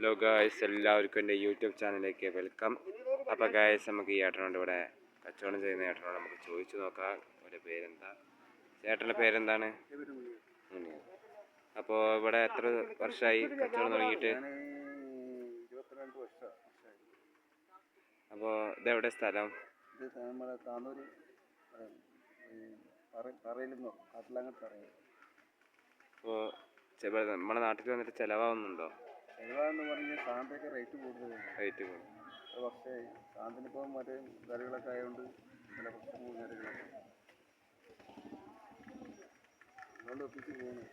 Hello guys, എല്ലാവർക്കും എൻ്റെ YouTube ചാനലിലേക്ക് വെൽക്കം. അപ്പോൾ ഗായ്സ്, നമുക്ക് ഈ ഏട്ടനോട് ഇവിടെ കച്ചവടം ചെയ്യുന്ന ഏട്ടനോട് നമുക്ക് ചോദിച്ചു നോക്കാം ഒരു പേരെന്താ. ചേട്ടൻ്റെ പേരെന്താണ്? അപ്പോൾ ഇവിടെ എത്ര വർഷമായി കച്ചവടം തുടങ്ങിയിട്ട്? അപ്പോൾ ഇതെവിടെ സ്ഥലം? അപ്പോൾ നമ്മുടെ നാട്ടിൽ വന്നിട്ട് ചിലവാകുന്നുണ്ടോ? ചിലവാന്ന് പറഞ്ഞാൽ സാധനത്തിനൊക്കെ റേറ്റ് കൂടുതലാണ്. പക്ഷേ സാധനത്തിനിപ്പോൾ മറ്റേ കറികളൊക്കെ ആയതുകൊണ്ട് ചില പ്രശ്നങ്ങളും കാര്യങ്ങളൊക്കെ അതുകൊണ്ട് ഒപ്പിച്ച് പോകുന്നു.